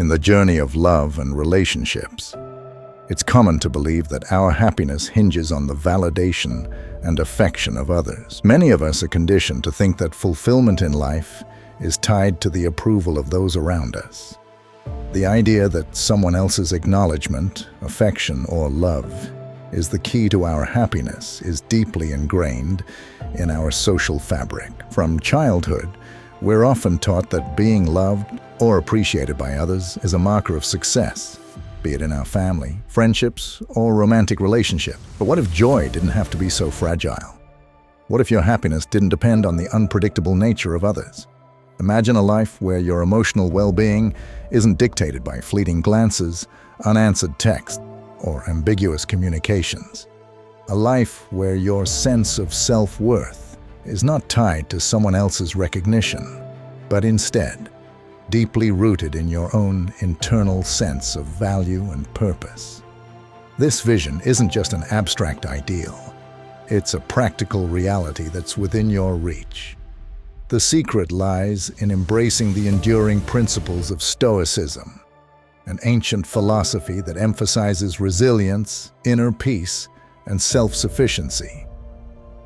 In the journey of love and relationships, it's common to believe that our happiness hinges on the validation and affection of others. Many of us are conditioned to think that fulfillment in life is tied to the approval of those around us. The idea that someone else's acknowledgement, affection, or love is the key to our happiness is deeply ingrained in our social fabric. From childhood, we're often taught that being loved or appreciated by others is a marker of success, be it in our family, friendships, or romantic relationships. But what if joy didn't have to be so fragile? What if your happiness didn't depend on the unpredictable nature of others? Imagine a life where your emotional well-being isn't dictated by fleeting glances, unanswered texts, or ambiguous communications. A life where your sense of self-worth is not tied to someone else's recognition, but instead deeply rooted in your own internal sense of value and purpose. This vision isn't just an abstract ideal. It's a practical reality that's within your reach. The secret lies in embracing the enduring principles of Stoicism, an ancient philosophy that emphasizes resilience, inner peace, and self-sufficiency.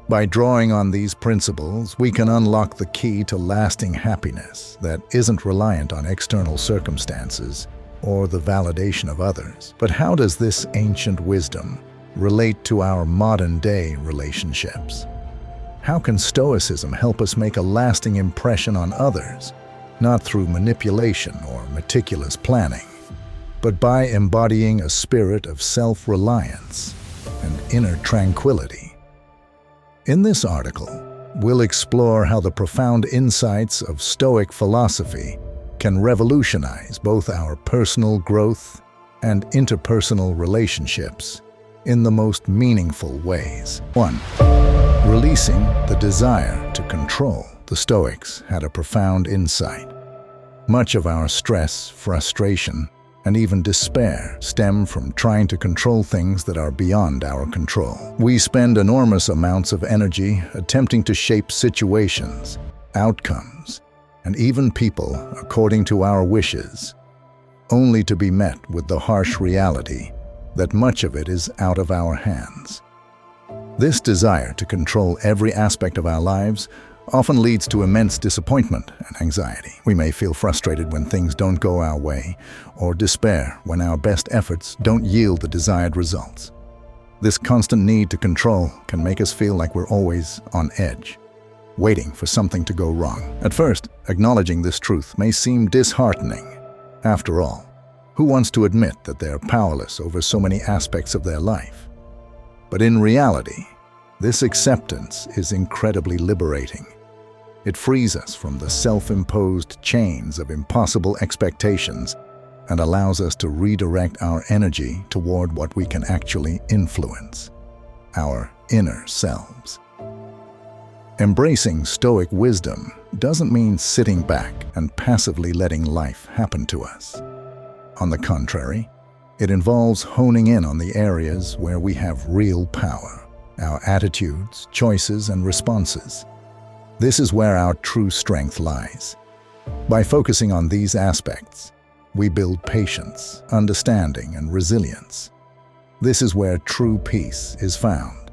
By drawing on these principles, we can unlock the key to lasting happiness that isn't reliant on external circumstances or the validation of others. But how does this ancient wisdom relate to our modern-day relationships? How can Stoicism help us make a lasting impression on others, not through manipulation or meticulous planning, but by embodying a spirit of self-reliance and inner tranquility? In this article, we'll explore how the profound insights of Stoic philosophy can revolutionize both our personal growth and interpersonal relationships in the most meaningful ways. 1. Releasing the desire to control. The Stoics had a profound insight. Much of our stress, frustration, and even despair stem from trying to control things that are beyond our control. We spend enormous amounts of energy attempting to shape situations, outcomes, and even people according to our wishes, only to be met with the harsh reality that much of it is out of our hands. This desire to control every aspect of our lives often leads to immense disappointment and anxiety. We may feel frustrated when things don't go our way, or despair when our best efforts don't yield the desired results. This constant need to control can make us feel like we're always on edge, waiting for something to go wrong. At first, acknowledging this truth may seem disheartening. After all, who wants to admit that they're powerless over so many aspects of their life? But in reality, this acceptance is incredibly liberating. It frees us from the self-imposed chains of impossible expectations and allows us to redirect our energy toward what we can actually influence, our inner selves. Embracing Stoic wisdom doesn't mean sitting back and passively letting life happen to us. On the contrary, it involves honing in on the areas where we have real power, our attitudes, choices, and responses. This is where our true strength lies. By focusing on these aspects, we build patience, understanding, and resilience. This is where true peace is found.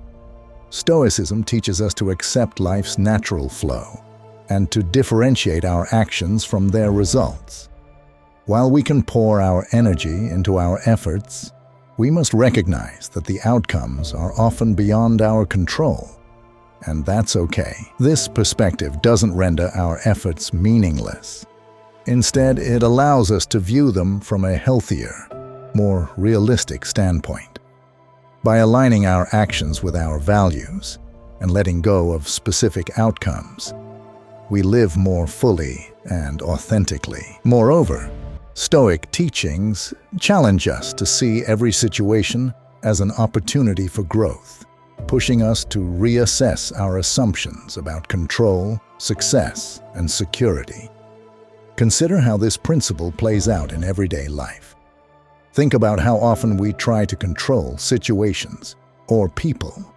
Stoicism teaches us to accept life's natural flow and to differentiate our actions from their results. While we can pour our energy into our efforts, we must recognize that the outcomes are often beyond our control. And that's okay. This perspective doesn't render our efforts meaningless. Instead, it allows us to view them from a healthier, more realistic standpoint. By aligning our actions with our values and letting go of specific outcomes, we live more fully and authentically. Moreover, Stoic teachings challenge us to see every situation as an opportunity for growth, pushing us to reassess our assumptions about control, success, and security. Consider how this principle plays out in everyday life. Think about how often we try to control situations or people,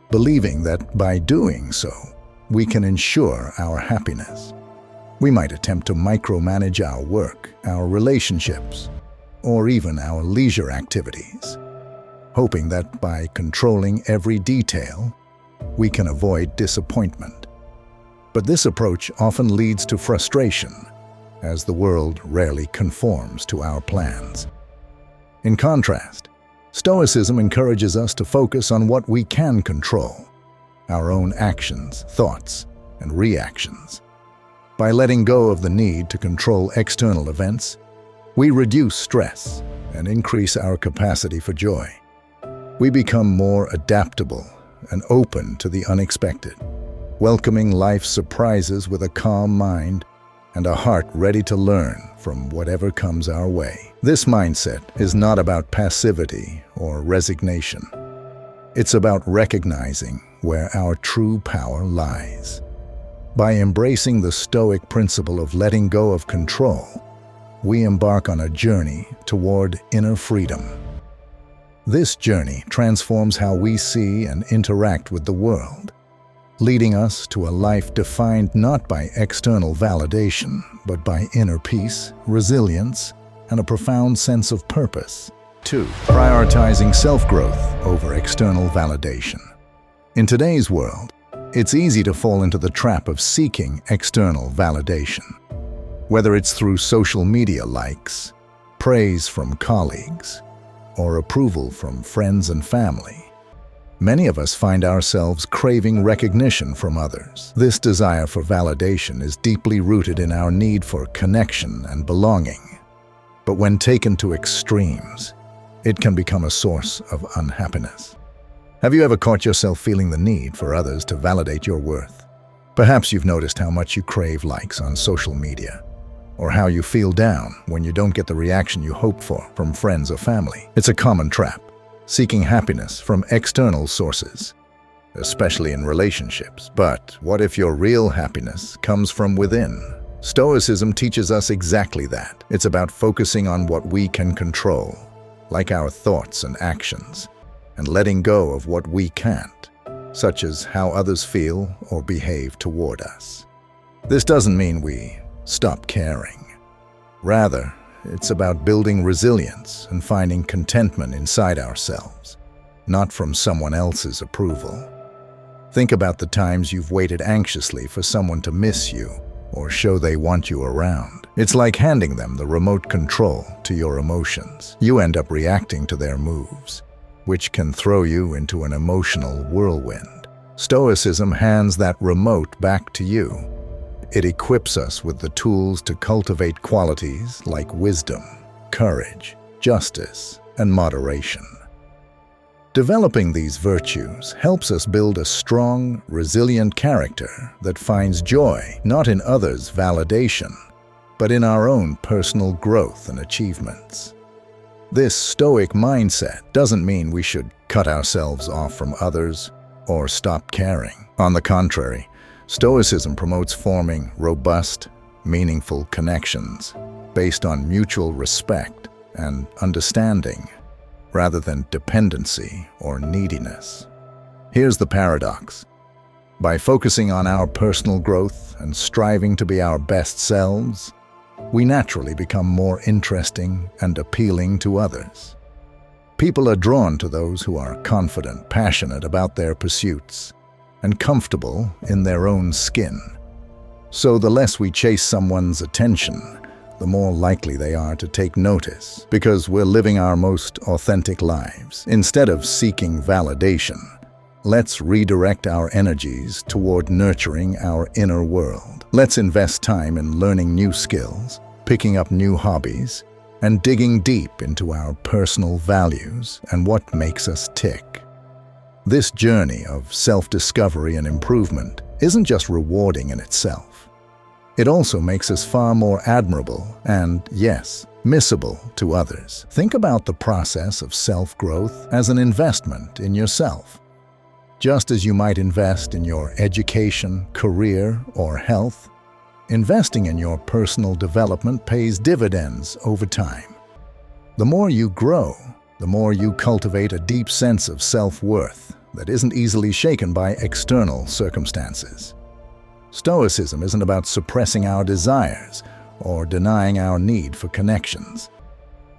believing that by doing so, we can ensure our happiness. We might attempt to micromanage our work, our relationships, or even our leisure activities, hoping that by controlling every detail, we can avoid disappointment. But this approach often leads to frustration, as the world rarely conforms to our plans. In contrast, Stoicism encourages us to focus on what we can control, our own actions, thoughts, and reactions. By letting go of the need to control external events, we reduce stress and increase our capacity for joy. We become more adaptable and open to the unexpected, welcoming life's surprises with a calm mind and a heart ready to learn from whatever comes our way. This mindset is not about passivity or resignation. It's about recognizing where our true power lies. By embracing the Stoic principle of letting go of control, we embark on a journey toward inner freedom. This journey transforms how we see and interact with the world, leading us to a life defined not by external validation, but by inner peace, resilience, and a profound sense of purpose. 2. Prioritizing self-growth over external validation. In today's world, it's easy to fall into the trap of seeking external validation. Whether it's through social media likes, praise from colleagues, or approval from friends and family, many of us find ourselves craving recognition from others. This desire for validation is deeply rooted in our need for connection and belonging. But when taken to extremes, it can become a source of unhappiness. Have you ever caught yourself feeling the need for others to validate your worth? Perhaps you've noticed how much you crave likes on social media, or how you feel down when you don't get the reaction you hope for from friends or family. It's a common trap, seeking happiness from external sources, especially in relationships. But what if your real happiness comes from within? Stoicism teaches us exactly that. It's about focusing on what we can control, like our thoughts and actions, and letting go of what we can't, such as how others feel or behave toward us. This doesn't mean we stop caring. Rather, it's about building resilience and finding contentment inside ourselves, not from someone else's approval. Think about the times you've waited anxiously for someone to miss you or show they want you around. It's like handing them the remote control to your emotions. You end up reacting to their moves, which can throw you into an emotional whirlwind. Stoicism hands that remote back to you. It equips us with the tools to cultivate qualities like wisdom, courage, justice, and moderation. Developing these virtues helps us build a strong, resilient character that finds joy not in others' validation, but in our own personal growth and achievements. This Stoic mindset doesn't mean we should cut ourselves off from others or stop caring. On the contrary, Stoicism promotes forming robust, meaningful connections based on mutual respect and understanding, rather than dependency or neediness. Here's the paradox. By focusing on our personal growth and striving to be our best selves, we naturally become more interesting and appealing to others. People are drawn to those who are confident, passionate about their pursuits, and comfortable in their own skin. So the less we chase someone's attention, the more likely they are to take notice, because we're living our most authentic lives. Instead of seeking validation, let's redirect our energies toward nurturing our inner world. Let's invest time in learning new skills, picking up new hobbies, and digging deep into our personal values and what makes us tick. This journey of self-discovery and improvement isn't just rewarding in itself. It also makes us far more admirable and, yes, missable to others. Think about the process of self-growth as an investment in yourself. Just as you might invest in your education, career, or health, investing in your personal development pays dividends over time. The more you grow, the more you cultivate a deep sense of self-worth that isn't easily shaken by external circumstances. Stoicism isn't about suppressing our desires or denying our need for connections.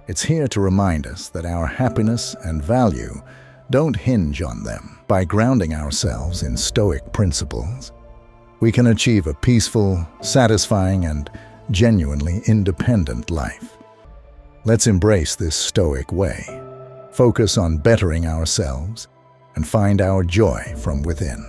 It's here to remind us that our happiness and value don't hinge on them. By grounding ourselves in Stoic principles, we can achieve a peaceful, satisfying, and genuinely independent life. Let's embrace this Stoic way, focus on bettering ourselves, and find our joy from within.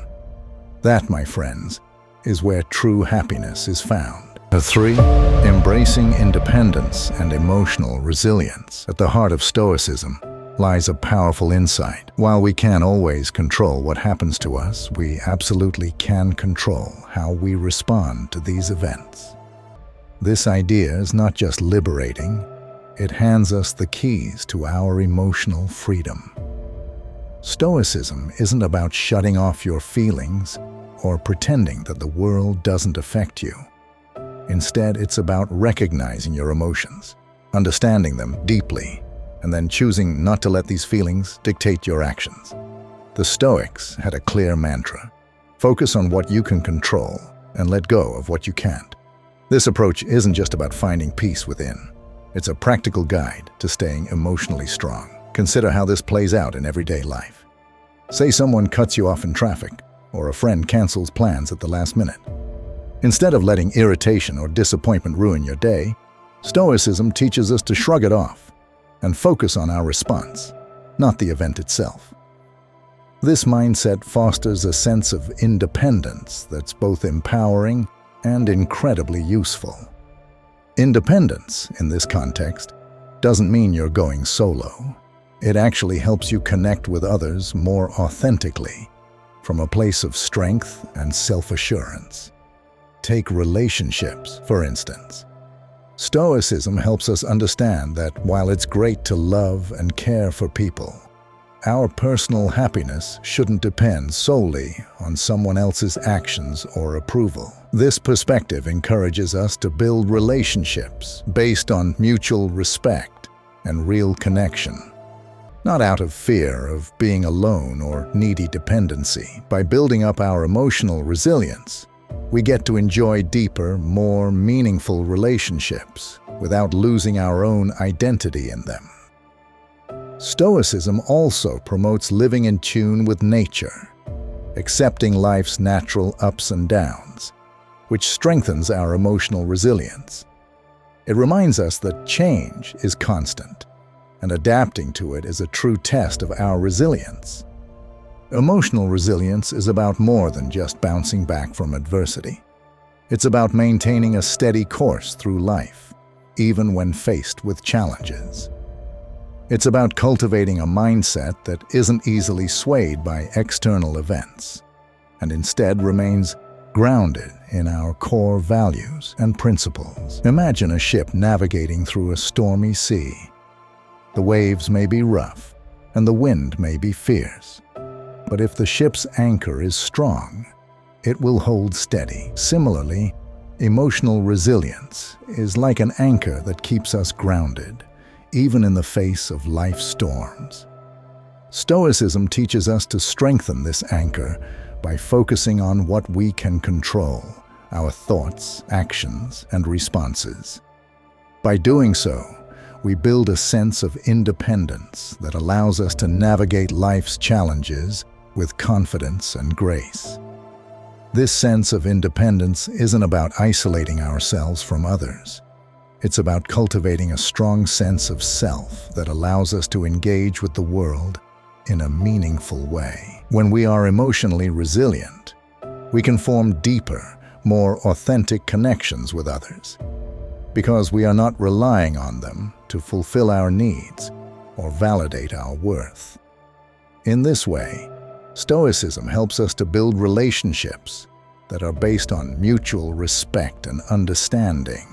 That, my friends, is where true happiness is found. 3. Embracing independence and emotional resilience. At the heart of Stoicism lies a powerful insight. While we can't always control what happens to us, we absolutely can control how we respond to these events. This idea is not just liberating, it hands us the keys to our emotional freedom. Stoicism isn't about shutting off your feelings or pretending that the world doesn't affect you. Instead, it's about recognizing your emotions, understanding them deeply, and then choosing not to let these feelings dictate your actions. The Stoics had a clear mantra: focus on what you can control and let go of what you can't. This approach isn't just about finding peace within. It's a practical guide to staying emotionally strong. Consider how this plays out in everyday life. Say someone cuts you off in traffic, or a friend cancels plans at the last minute. Instead of letting irritation or disappointment ruin your day, Stoicism teaches us to shrug it off and focus on our response, not the event itself. This mindset fosters a sense of independence that's both empowering and incredibly useful. Independence, in this context, doesn't mean you're going solo. It actually helps you connect with others more authentically, from a place of strength and self-assurance. Take relationships, for instance. Stoicism helps us understand that while it's great to love and care for people, our personal happiness shouldn't depend solely on someone else's actions or approval. This perspective encourages us to build relationships based on mutual respect and real connection, not out of fear of being alone or needy dependency. By building up our emotional resilience, we get to enjoy deeper, more meaningful relationships without losing our own identity in them. Stoicism also promotes living in tune with nature, accepting life's natural ups and downs, which strengthens our emotional resilience. It reminds us that change is constant, and adapting to it is a true test of our resilience. Emotional resilience is about more than just bouncing back from adversity. It's about maintaining a steady course through life, even when faced with challenges. It's about cultivating a mindset that isn't easily swayed by external events, and instead remains grounded in our core values and principles. Imagine a ship navigating through a stormy sea. The waves may be rough, and the wind may be fierce. But if the ship's anchor is strong, it will hold steady. Similarly, emotional resilience is like an anchor that keeps us grounded, even in the face of life's storms. Stoicism teaches us to strengthen this anchor by focusing on what we can control: our thoughts, actions, and responses. By doing so, we build a sense of independence that allows us to navigate life's challenges with confidence and grace. This sense of independence isn't about isolating ourselves from others. It's about cultivating a strong sense of self that allows us to engage with the world in a meaningful way. When we are emotionally resilient, we can form deeper, more authentic connections with others, because we are not relying on them to fulfill our needs or validate our worth. In this way, Stoicism helps us to build relationships that are based on mutual respect and understanding,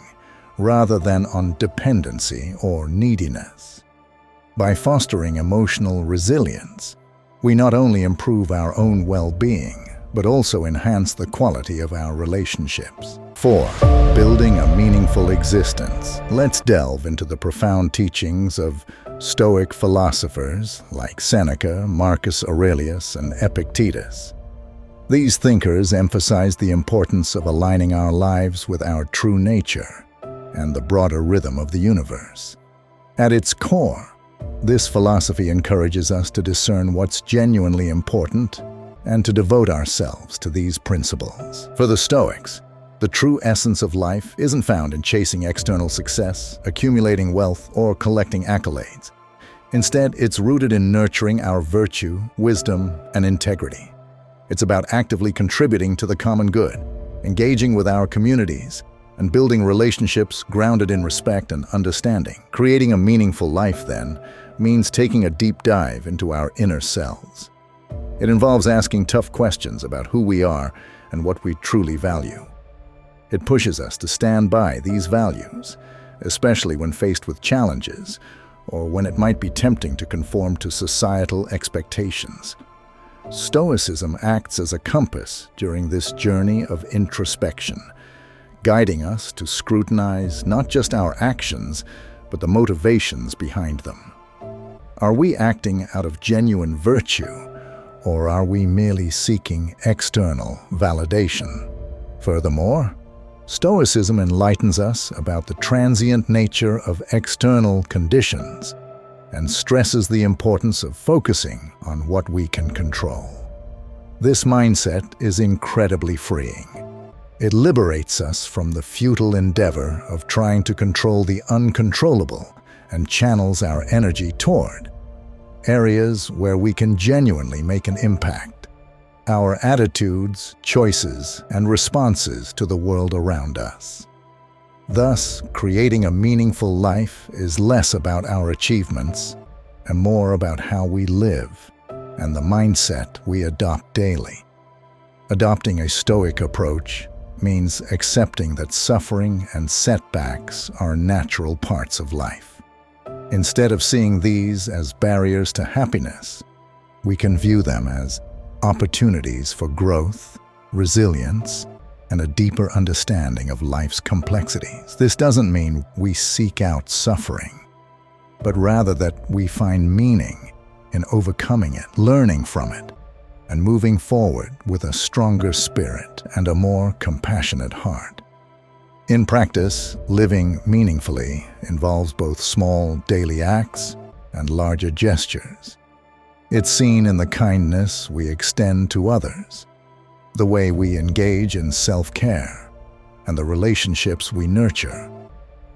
rather than on dependency or neediness. By fostering emotional resilience, we not only improve our own well-being, but also enhance the quality of our relationships. 4. Building a meaningful existence. Let's delve into the profound teachings of Stoic philosophers like Seneca, Marcus Aurelius, and Epictetus. These thinkers emphasize the importance of aligning our lives with our true nature and the broader rhythm of the universe. At its core, this philosophy encourages us to discern what's genuinely important and to devote ourselves to these principles. For the Stoics, the true essence of life isn't found in chasing external success, accumulating wealth, or collecting accolades. Instead, it's rooted in nurturing our virtue, wisdom, and integrity. It's about actively contributing to the common good, engaging with our communities, and building relationships grounded in respect and understanding. Creating a meaningful life, then, means taking a deep dive into our inner selves. It involves asking tough questions about who we are and what we truly value. It pushes us to stand by these values, especially when faced with challenges or when it might be tempting to conform to societal expectations. Stoicism acts as a compass during this journey of introspection, guiding us to scrutinize not just our actions, but the motivations behind them. Are we acting out of genuine virtue, or are we merely seeking external validation? Furthermore, Stoicism enlightens us about the transient nature of external conditions and stresses the importance of focusing on what we can control. This mindset is incredibly freeing. It liberates us from the futile endeavor of trying to control the uncontrollable and channels our energy toward areas where we can genuinely make an impact: our attitudes, choices, and responses to the world around us. Thus, creating a meaningful life is less about our achievements and more about how we live and the mindset we adopt daily. Adopting a Stoic approach means accepting that suffering and setbacks are natural parts of life. Instead of seeing these as barriers to happiness, we can view them as opportunities for growth, resilience, and a deeper understanding of life's complexities. This doesn't mean we seek out suffering, but rather that we find meaning in overcoming it, learning from it, and moving forward with a stronger spirit and a more compassionate heart. In practice, living meaningfully involves both small daily acts and larger gestures. It's seen in the kindness we extend to others, the way we engage in self-care, and the relationships we nurture.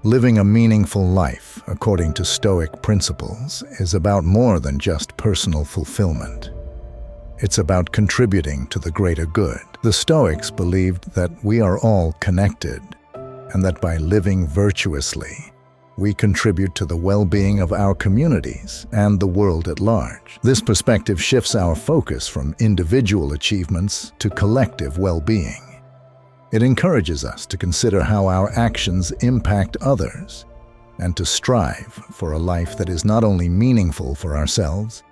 Living a meaningful life, according to Stoic principles, is about more than just personal fulfillment. It's about contributing to the greater good. The Stoics believed that we are all connected, and that by living virtuously, we contribute to the well-being of our communities and the world at large. This perspective shifts our focus from individual achievements to collective well-being. It encourages us to consider how our actions impact others and to strive for a life that is not only meaningful for ourselves,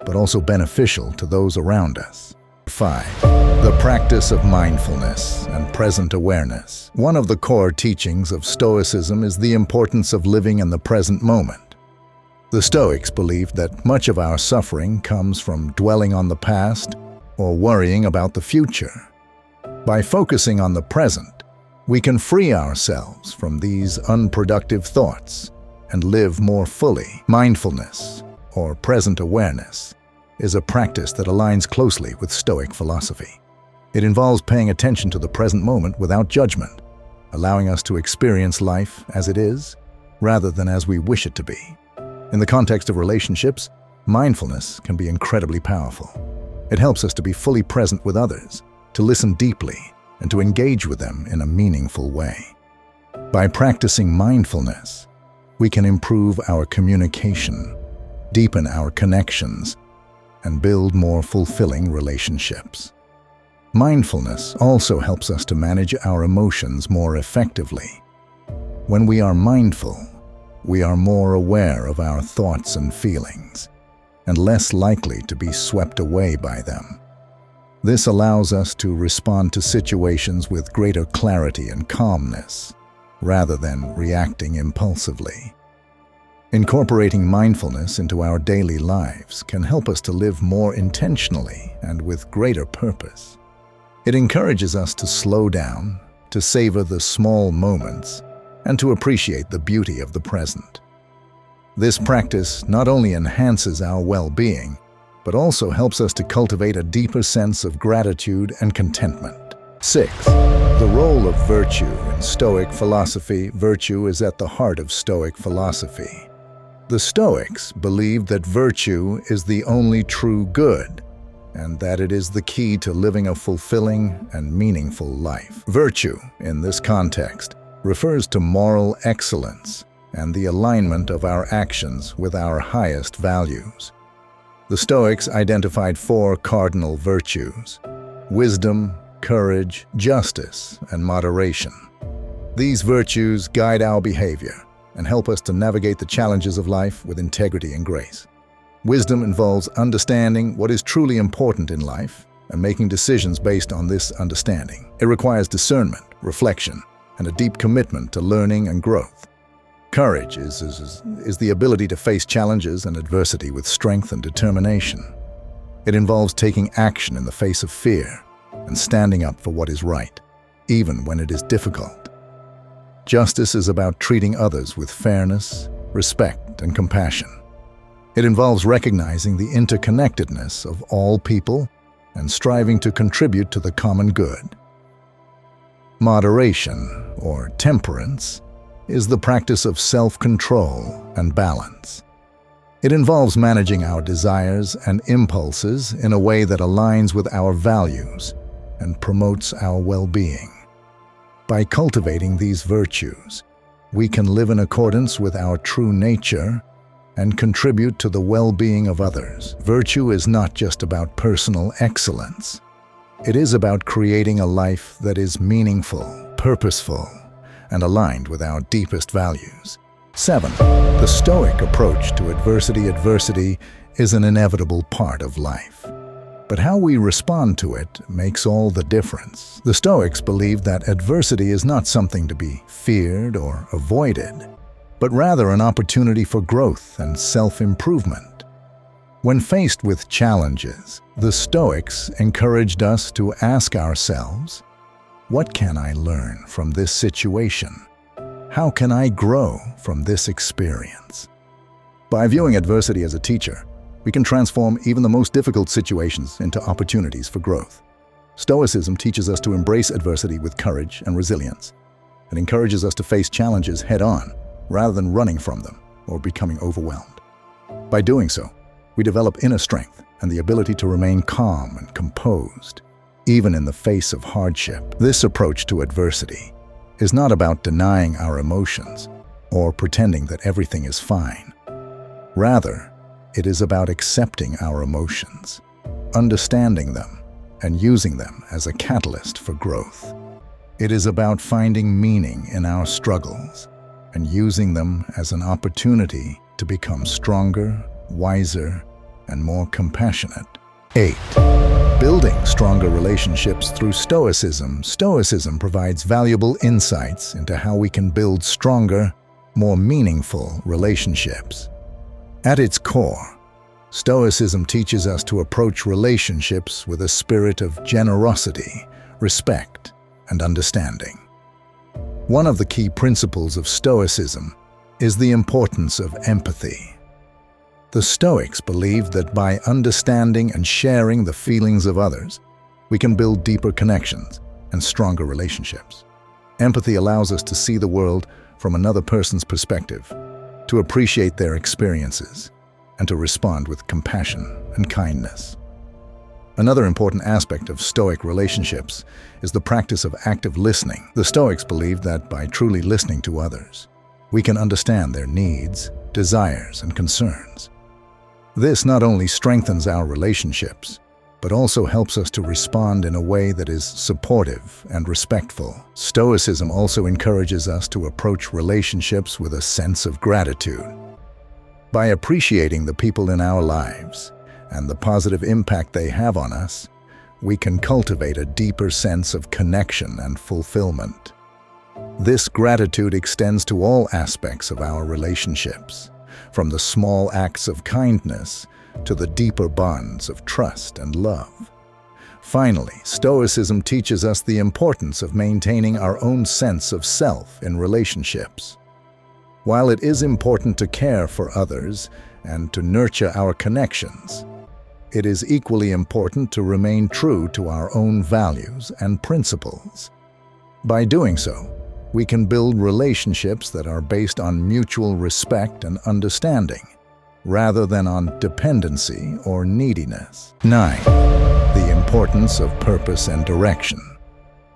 but also beneficial to those around us. 5. The practice of mindfulness and present awareness. One of the core teachings of Stoicism is the importance of living in the present moment. The Stoics believed that much of our suffering comes from dwelling on the past or worrying about the future. By focusing on the present, we can free ourselves from these unproductive thoughts and live more fully. Mindfulness, or present awareness, is a practice that aligns closely with Stoic philosophy. It involves paying attention to the present moment without judgment, allowing us to experience life as it is, rather than as we wish it to be. In the context of relationships, mindfulness can be incredibly powerful. It helps us to be fully present with others, to listen deeply, and to engage with them in a meaningful way. By practicing mindfulness, we can improve our communication, deepen our connections, and build more fulfilling relationships. Mindfulness also helps us to manage our emotions more effectively. When we are mindful, we are more aware of our thoughts and feelings, and less likely to be swept away by them. This allows us to respond to situations with greater clarity and calmness, rather than reacting impulsively. Incorporating mindfulness into our daily lives can help us to live more intentionally and with greater purpose. It encourages us to slow down, to savor the small moments, and to appreciate the beauty of the present. This practice not only enhances our well-being, but also helps us to cultivate a deeper sense of gratitude and contentment. 6. The role of virtue in Stoic philosophy. Virtue is at the heart of Stoic philosophy. The Stoics believed that virtue is the only true good, and that it is the key to living a fulfilling and meaningful life. Virtue, in this context, refers to moral excellence and the alignment of our actions with our highest values. The Stoics identified 4 cardinal virtues: wisdom, courage, justice, and moderation. These virtues guide our behavior and help us to navigate the challenges of life with integrity and grace. Wisdom involves understanding what is truly important in life and making decisions based on this understanding. It requires discernment, reflection, and a deep commitment to learning and growth. Courage is the ability to face challenges and adversity with strength and determination. It involves taking action in the face of fear and standing up for what is right, even when it is difficult. Justice is about treating others with fairness, respect, and compassion. It involves recognizing the interconnectedness of all people and striving to contribute to the common good. Moderation, or temperance, is the practice of self-control and balance. It involves managing our desires and impulses in a way that aligns with our values and promotes our well-being. By cultivating these virtues, we can live in accordance with our true nature and contribute to the well-being of others. Virtue is not just about personal excellence. It is about creating a life that is meaningful, purposeful, and aligned with our deepest values. 7. The Stoic approach to adversity. Adversity is an inevitable part of life, but how we respond to it makes all the difference. The Stoics believe that adversity is not something to be feared or avoided, but rather an opportunity for growth and self-improvement. When faced with challenges, the Stoics encouraged us to ask ourselves, what can I learn from this situation? How can I grow from this experience? By viewing adversity as a teacher, we can transform even the most difficult situations into opportunities for growth. Stoicism teaches us to embrace adversity with courage and resilience. It encourages us to face challenges head-on, rather than running from them or becoming overwhelmed. By doing so, we develop inner strength and the ability to remain calm and composed, even in the face of hardship. This approach to adversity is not about denying our emotions or pretending that everything is fine. Rather, it is about accepting our emotions, understanding them, and using them as a catalyst for growth. It is about finding meaning in our struggles and using them as an opportunity to become stronger, wiser, and more compassionate. 8. Building stronger relationships through Stoicism. Stoicism provides valuable insights into how we can build stronger, more meaningful relationships. At its core, Stoicism teaches us to approach relationships with a spirit of generosity, respect, and understanding. One of the key principles of Stoicism is the importance of empathy. The Stoics believed that by understanding and sharing the feelings of others, we can build deeper connections and stronger relationships. Empathy allows us to see the world from another person's perspective, to appreciate their experiences, and to respond with compassion and kindness. Another important aspect of Stoic relationships is the practice of active listening. The Stoics believed that by truly listening to others, we can understand their needs, desires, and concerns. This not only strengthens our relationships, but also helps us to respond in a way that is supportive and respectful. Stoicism also encourages us to approach relationships with a sense of gratitude. By appreciating the people in our lives and the positive impact they have on us, we can cultivate a deeper sense of connection and fulfillment. This gratitude extends to all aspects of our relationships, from the small acts of kindness to the deeper bonds of trust and love. Finally, Stoicism teaches us the importance of maintaining our own sense of self in relationships. While it is important to care for others and to nurture our connections, it is equally important to remain true to our own values and principles. By doing so, we can build relationships that are based on mutual respect and understanding, rather than on dependency or neediness. 9. The importance of purpose and direction.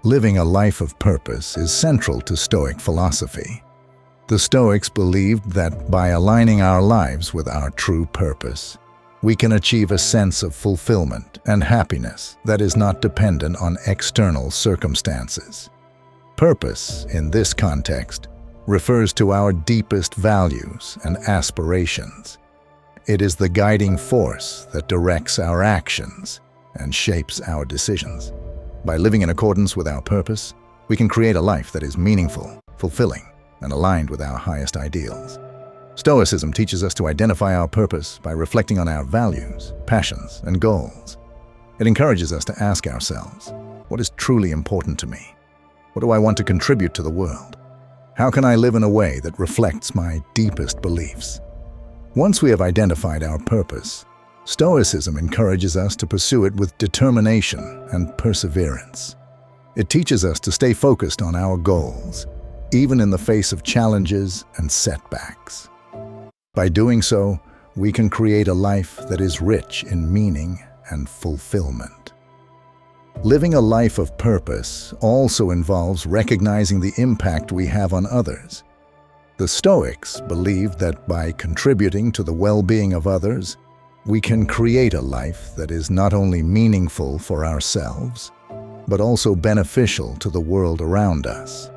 Living a life of purpose is central to Stoic philosophy. The Stoics believed that by aligning our lives with our true purpose, we can achieve a sense of fulfillment and happiness that is not dependent on external circumstances. Purpose, in this context, refers to our deepest values and aspirations. It is the guiding force that directs our actions and shapes our decisions. By living in accordance with our purpose, we can create a life that is meaningful, fulfilling, and aligned with our highest ideals. Stoicism teaches us to identify our purpose by reflecting on our values, passions, and goals. It encourages us to ask ourselves, what is truly important to me? What do I want to contribute to the world? How can I live in a way that reflects my deepest beliefs? Once we have identified our purpose, Stoicism encourages us to pursue it with determination and perseverance. It teaches us to stay focused on our goals, even in the face of challenges and setbacks. By doing so, we can create a life that is rich in meaning and fulfillment. Living a life of purpose also involves recognizing the impact we have on others. The Stoics believed that by contributing to the well-being of others, we can create a life that is not only meaningful for ourselves, but also beneficial to the world around us.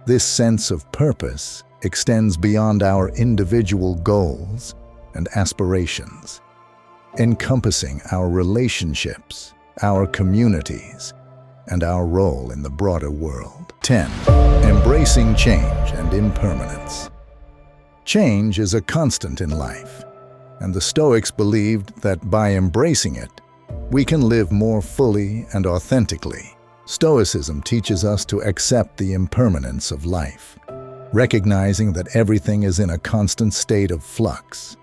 This sense of purpose extends beyond our individual goals and aspirations, encompassing our relationships, our communities, and our role in the broader world. 10. Embracing change and impermanence. Change is a constant in life, and the Stoics believed that by embracing it, we can live more fully and authentically. Stoicism teaches us to accept the impermanence of life, recognizing that everything is in a constant state of flux.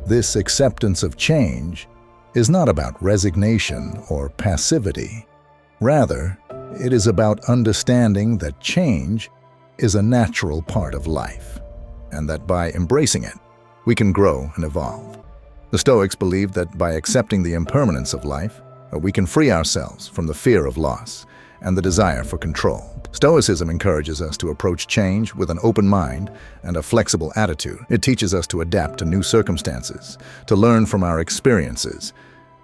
This acceptance of change is not about resignation or passivity. Rather, it is about understanding that change is a natural part of life, and that by embracing it, we can grow and evolve. The Stoics believed that by accepting the impermanence of life, we can free ourselves from the fear of loss and the desire for control. Stoicism encourages us to approach change with an open mind and a flexible attitude. It teaches us to adapt to new circumstances, to learn from our experiences,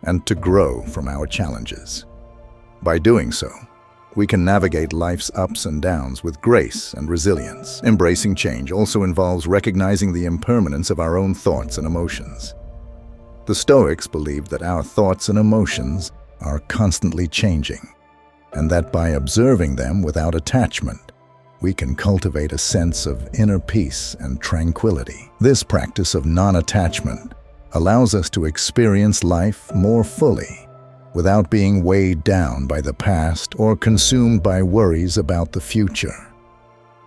and to grow from our challenges. By doing so, we can navigate life's ups and downs with grace and resilience. Embracing change also involves recognizing the impermanence of our own thoughts and emotions. The Stoics believed that our thoughts and emotions are constantly changing, and that by observing them without attachment, we can cultivate a sense of inner peace and tranquility. This practice of non-attachment allows us to experience life more fully, without being weighed down by the past or consumed by worries about the future.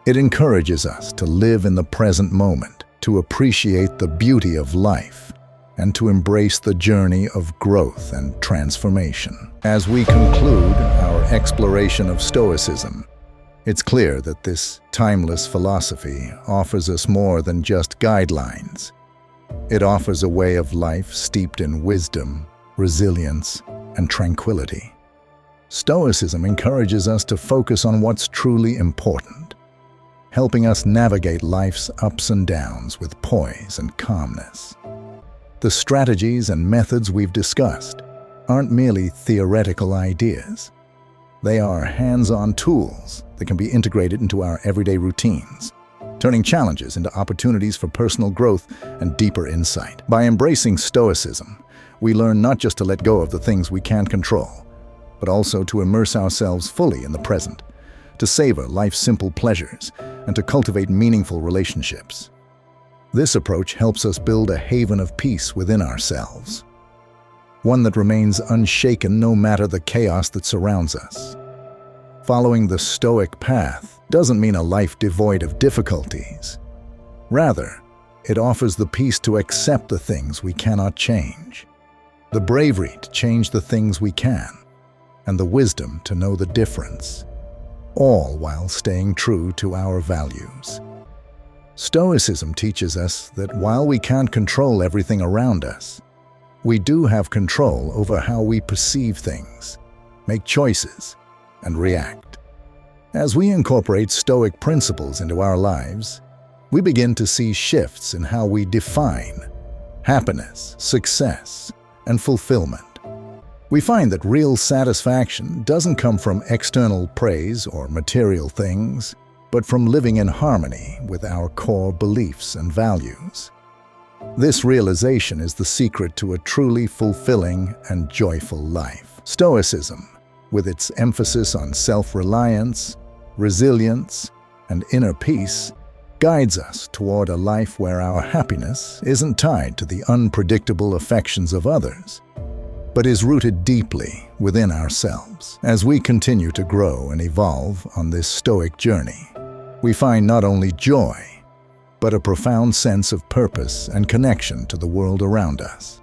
It encourages us to live in the present moment, to appreciate the beauty of life, and to embrace the journey of growth and transformation. As we conclude our exploration of Stoicism, it's clear that this timeless philosophy offers us more than just guidelines. It offers a way of life steeped in wisdom, resilience, and tranquility. Stoicism encourages us to focus on what's truly important, helping us navigate life's ups and downs with poise and calmness. The strategies and methods we've discussed aren't merely theoretical ideas. They are hands-on tools that can be integrated into our everyday routines, turning challenges into opportunities for personal growth and deeper insight. By embracing Stoicism, we learn not just to let go of the things we can't control, but also to immerse ourselves fully in the present, to savor life's simple pleasures, and to cultivate meaningful relationships. This approach helps us build a haven of peace within ourselves. one that remains unshaken no matter the chaos that surrounds us. Following the Stoic path doesn't mean a life devoid of difficulties. Rather, it offers the peace to accept the things we cannot change, the bravery to change the things we can, and the wisdom to know the difference, all while staying true to our values. Stoicism teaches us that while we can't control everything around us, we do have control over how we perceive things, make choices, and react. As we incorporate Stoic principles into our lives, we begin to see shifts in how we define happiness, success, and fulfillment. We find that real satisfaction doesn't come from external praise or material things, but from living in harmony with our core beliefs and values. This realization is the secret to a truly fulfilling and joyful life. Stoicism, with its emphasis on self-reliance, resilience, and inner peace, guides us toward a life where our happiness isn't tied to the unpredictable affections of others, but is rooted deeply within ourselves. As we continue to grow and evolve on this Stoic journey, we find not only joy, but a profound sense of purpose and connection to the world around us.